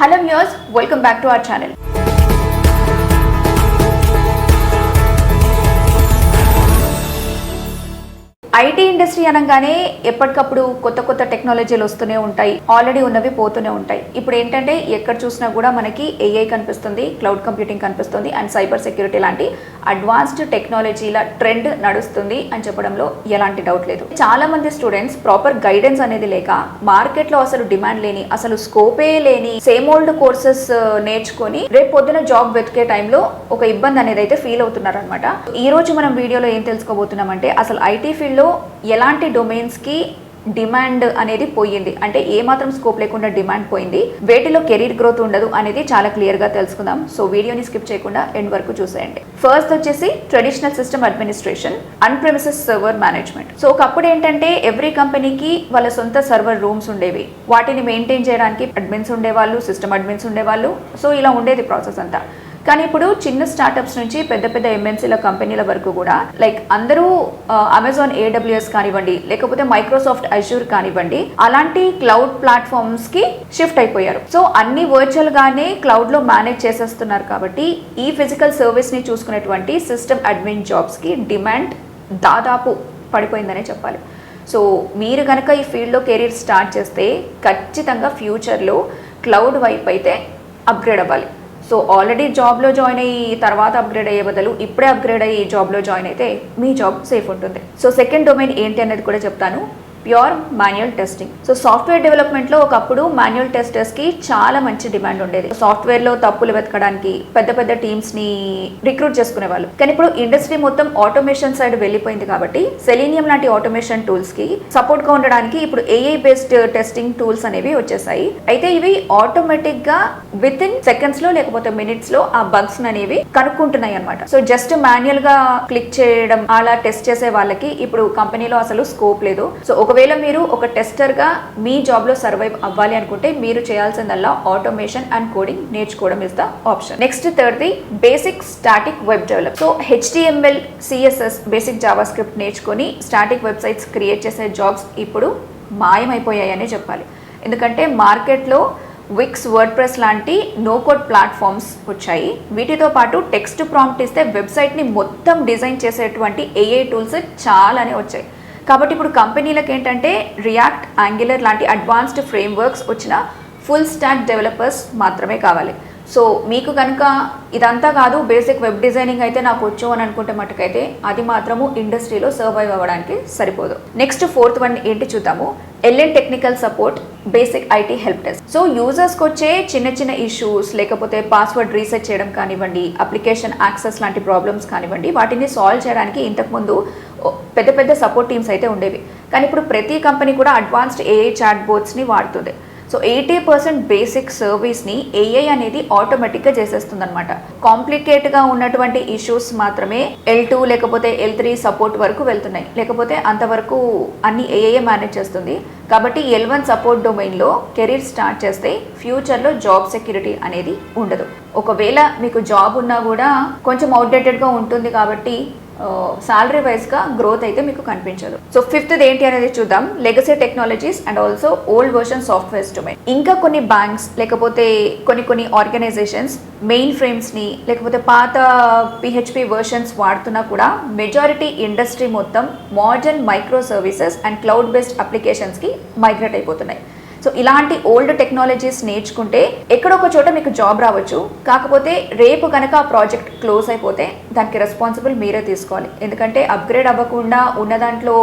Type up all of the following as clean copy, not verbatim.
Hello viewers, welcome back to our channel. IT industry అనగానే ఎప్పటికప్పుడు కొత్త టెక్నాలజీలు వస్తూనే ఉంటాయి. ఆల్రెడీ ఉన్నవి పోతూనే ఉంటాయి. ఇప్పుడు ఏంటంటే ఎక్కడ చూసినా కూడా మనకి ఏఐ కనిపిస్తుంది, క్లౌడ్ కంప్యూటింగ్ కనిపిస్తుంది అండ్ సైబర్ సెక్యూరిటీ లాంటి అడ్వాన్స్డ్ టెక్నాలజీల ట్రెండ్ నడుస్తుంది అని చెప్పడంలో ఎలాంటి డౌట్ లేదు. చాలా మంది స్టూడెంట్స్ ప్రాపర్ గైడెన్స్ అనేది లేక మార్కెట్లో అసలు డిమాండ్ లేని, అసలు స్కోపే లేని సేమ్ ఓల్డ్ కోర్సెస్ నేర్చుకొని రేపు పొద్దున జాబ్ వెతికే టైంలో ఒక ఇబ్బంది అనేది అయితే ఫీల్ అవుతున్నారు అనమాట. ఈ రోజు మనం వీడియోలో ఏం తెలుసుకోబోతున్నామంటే అసలు ఐటీ ఫీల్డ్ ఎలాంటి డొమైన్స్ కి డిమాండ్ అనేది పోయింది, అంటే ఏ మాత్రం స్కోప్ లేకుండా డిమాండ్ పోయింది, వేటిలో కెరీర్ గ్రోత్ ఉండదు అనేది చాలా క్లియర్ గా తెలుసుకుందాం. సో వీడియోని స్కిప్ చేయకుండా ఎండ్ వరకు చూసేయండి. ఫస్ట్ వచ్చేసి ట్రెడిషనల్ సిస్టమ్ అడ్మినిస్ట్రేషన్, అన్ ప్రెమిసెస్ సర్వర్ మేనేజ్మెంట్. సో ఒకప్పుడు ఏంటంటే ఎవ్రీ కంపెనీకి వాళ్ళ సొంత సర్వర్ రూమ్స్ ఉండేవి. వాటిని మెయింటైన్ చేయడానికి అడ్మిన్స్ ఉండేవాళ్ళు, సిస్టమ్ అడ్మిన్స్ ఉండేవాళ్ళు. సో ఇలా ఉండేది ప్రాసెస్ అంతా. కానీ ఇప్పుడు చిన్న స్టార్టప్స్ నుంచి పెద్ద ఎంఎన్సీల కంపెనీల వరకు కూడా లైక్ అందరూ అమెజాన్ AWS కానివ్వండి, లేకపోతే మైక్రోసాఫ్ట్ అజ్యూర్ కానివ్వండి, అలాంటి క్లౌడ్ ప్లాట్ఫామ్స్ కి షిఫ్ట్ అయిపోయారు. సో అన్ని వర్చువల్ గానే క్లౌడ్ లో మేనేజ్ చేసేస్తున్నారు. కాబట్టి ఈ ఫిజికల్ సర్వీస్ ని చూసుకునేటువంటి సిస్టమ్ అడ్మిన్ జాబ్స్ కి డిమాండ్ దాదాపు పడిపోయిందనే చెప్పాలి. సో మీరు కనుక ఈ ఫీల్డ్లో కెరీర్ స్టార్ట్ చేస్తే ఖచ్చితంగా ఫ్యూచర్లో క్లౌడ్ వైపు అయితే అప్గ్రేడ్ అవ్వాలి. సో ఆల్రెడీ జాబ్లో జాయిన్ అయ్యి తర్వాత అప్గ్రేడ్ అయ్యే బదులు ఇప్పుడే అప్గ్రేడ్ అయ్యి జాబ్లో జాయిన్ అయితే మీ జాబ్ సేఫ్ ఉంటుంది. సో సెకండ్ డొమైన్ ఏంటి అనేది కూడా చెప్తాను, pure manual testing. So software డెవలప్మెంట్లో ఒకప్పుడు మాన్యువల్ టెస్టర్స్కి చాలా మంచి డిమాండ్ ఉండేది. సాఫ్ట్వేర్లో తప్పులు వెతకడానికి పెద్ద టీమ్స్ని రిక్రూట్ చేసుకునేవాళ్ళు. కానీ ఇప్పుడు ఇండస్ట్రీ మొత్తం ఆటోమేషన్ సైడ్ వెళ్ళిపోయింది కాబట్టి సెలీనియం లాంటి ఆటోమేషన్ టూల్స్కి సపోర్ట్గా ఉండడానికి ఇప్పుడు AI బేస్డ్ టెస్టింగ్ టూల్స్ అనేవి వచ్చేసాయి. అయితే ఇవి ఆటోమేటిక్గా విత్ ఇన్ సెకండ్స్లో లేకపోతే మినిట్స్లో ఆ బగ్స్ అనేవి కనుక్కుంటున్నాయి అనమాట. సో జస్ట్ మాన్యువల్గా క్లిక్ చేయడం అలా టెస్ట్ చేసే వాళ్ళకి ఇప్పుడు కంపెనీలో అసలు స్కోప్ లేదు. సో ఒకవేళ మీరు ఒక టెస్టర్గా మీ జాబ్లో సర్వైవ్ అవ్వాలి అనుకుంటే మీరు చేయాల్సిందల్లా ఆటోమేషన్ అండ్ కోడింగ్ నేర్చుకోవడం ఇస్ ద ఆప్షన్. నెక్స్ట్ థర్డ్ది basic static web develop. So HTML, CSS, basic JavaScript నేర్చుకొని స్టాటిక్ వెబ్సైట్స్ క్రియేట్ చేసే జాబ్స్ ఇప్పుడు మాయమైపోయాయనే చెప్పాలి. ఎందుకంటే మార్కెట్లో విక్స్, వర్డ్ప్రెస్ లాంటి నో కోడ్ ప్లాట్ఫామ్స్ వచ్చాయి. వీటితో పాటు టెక్స్ట్ ప్రాంప్ట్ ఇస్తే వెబ్సైట్ని మొత్తం డిజైన్ చేసేటువంటి AI టూల్స్ చాలానే వచ్చాయి. కాబట్టి ఇప్పుడు కంపెనీలకు ఏంటంటే రియాక్ట్, యాంగులర్ లాంటి అడ్వాన్స్డ్ ఫ్రేమ్వర్క్స్ వచ్చిన ఫుల్ స్టాక్ డెవలపర్స్ మాత్రమే కావాలి. సో మీకు కనుక ఇదంతా కాదు బేసిక్ వెబ్ డిజైనింగ్ అయితే నాకు వచ్చు అని అనుకుంటే మటుకైతే అది మాత్రము ఇండస్ట్రీలో సర్వైవ్ అవ్వడానికి సరిపోదు. నెక్స్ట్ ఫోర్త్ వన్ ఏంటి చూద్దాము, LN technical support, basic IT help desk. So యూజర్స్కి వచ్చే చిన్న ఇష్యూస్ లేకపోతే పాస్వర్డ్ రీసెట్ చేయడం కానివ్వండి, అప్లికేషన్ యాక్సెస్ లాంటి ప్రాబ్లమ్స్ కానివ్వండి, వాటిని సాల్వ్ చేయడానికి ఇంతకుముందు పెద్ద సపోర్ట్ టీమ్స్ అయితే ఉండేవి. కానీ ఇప్పుడు ప్రతి కంపెనీ కూడా అడ్వాన్స్డ్ AI చాట్ బోట్స్ని వాడుతుంది. సో 80% బేసిక్ సర్వీస్ని AI అనేది ఆటోమేటిక్గా చేసేస్తుంది అనమాట. కాంప్లికేట్గా ఉన్నటువంటి ఇష్యూస్ మాత్రమే L2 లేకపోతే L3 సపోర్ట్ వరకు వెళ్తున్నాయి, లేకపోతే అంతవరకు అన్ని AI మేనేజ్ చేస్తుంది. కాబట్టి L1 సపోర్ట్ డొమైన్లో కెరీర్ స్టార్ట్ చేస్తే ఫ్యూచర్లో జాబ్ సెక్యూరిటీ అనేది ఉండదు. ఒకవేళ మీకు జాబ్ ఉన్నా కూడా కొంచెం అవుట్డేటెడ్గా ఉంటుంది కాబట్టి సాలరీ వైజ్గా గ్రోత్ అయితే మీకు కనిపించదు. సో ఫిఫ్త్ ఏంటి అనేది చూద్దాం, legacy technologies and also old version softwares domain. ఇంకా కొన్ని బ్యాంక్స్ లేకపోతే కొన్ని ఆర్గనైజేషన్స్ మెయిన్ ఫ్రేమ్స్ని లేకపోతే పాత PHP వర్షన్స్ వాడుతున్నా కూడా మెజారిటీ ఇండస్ట్రీ మొత్తం modern micro services and cloud based అప్లికేషన్స్కి మైగ్రేట్ అయిపోతున్నాయి. సో ఇలాంటి ఓల్డ్ టెక్నాలజీస్ నేర్చుకుంటే ఎక్కడొక చోట మీకు జాబ్ రావచ్చు. కాకపోతే రేపు కనుక ఆ ప్రాజెక్ట్ క్లోజ్ అయిపోతే దానికి రెస్పాన్సిబుల్ మీరే తీసుకోవాలి. ఎందుకంటే అప్గ్రేడ్ అవ్వకుండా ఉన్న దాంట్లో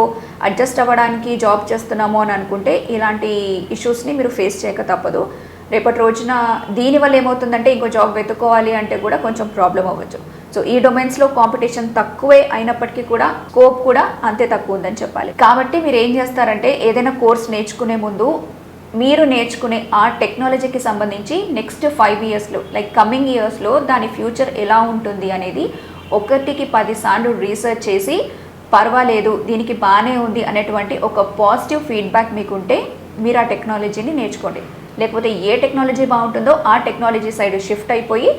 అడ్జస్ట్ అవ్వడానికి జాబ్ చేస్తున్నాము అని అనుకుంటే ఇలాంటి ఇష్యూస్ని మీరు ఫేస్ చేయక తప్పదు. రేపటి రోజున దీనివల్ల ఏమవుతుందంటే ఇంకో జాబ్ వెతుక్కోవాలి అంటే కూడా కొంచెం ప్రాబ్లం అవ్వచ్చు. సో ఈ డొమైన్స్లో కాంపిటీషన్ తక్కువే అయినప్పటికీ కూడా స్కోప్ కూడా అంతే తక్కువ ఉందని చెప్పాలి. కాబట్టి మీరు ఏం చేస్తారంటే ఏదైనా కోర్స్ నేర్చుకునే ముందు మీరు నేర్చుకునే ఆ టెక్నాలజీకి సంబంధించి నెక్స్ట్ 5 ఇయర్స్లో లైక్ కమింగ్ ఇయర్స్లో దాని ఫ్యూచర్ ఎలా ఉంటుంది అనేది 1కి 10 సార్లు రీసెర్చ్ చేసి పర్వాలేదు దీనికి బాగానే ఉంది అనేటువంటి ఒక పాజిటివ్ ఫీడ్బ్యాక్ మీకుంటే మీరు ఆ టెక్నాలజీని నేర్చుకోండి. లేకపోతే ఏ టెక్నాలజీ బాగుంటుందో ఆ టెక్నాలజీ సైడ్ షిఫ్ట్ అయిపోయి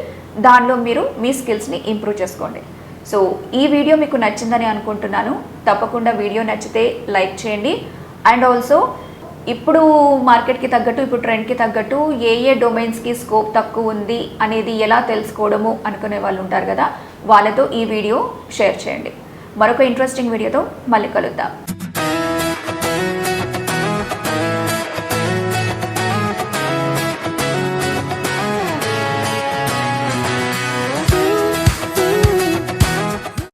దానిలో మీరు మీ స్కిల్స్ని ఇంప్రూవ్ చేసుకోండి. సో ఈ వీడియో మీకు నచ్చిందని అనుకుంటున్నాను. తప్పకుండా వీడియో నచ్చితే లైక్ చేయండి అండ్ ఆల్సో ఇప్పుడు మార్కెట్కి తగ్గట్టు ఇప్పుడు ట్రెండ్కి తగ్గట్టు ఏ డొమైన్స్కి స్కోప్ తక్కువ ఉంది అనేది ఎలా తెలుసుకోవడము అనుకునే వాళ్ళు ఉంటారు కదా, వాళ్ళతో ఈ వీడియో షేర్ చేయండి. మరొక ఇంట్రెస్టింగ్ వీడియోతో మళ్ళీ కలుద్దాం.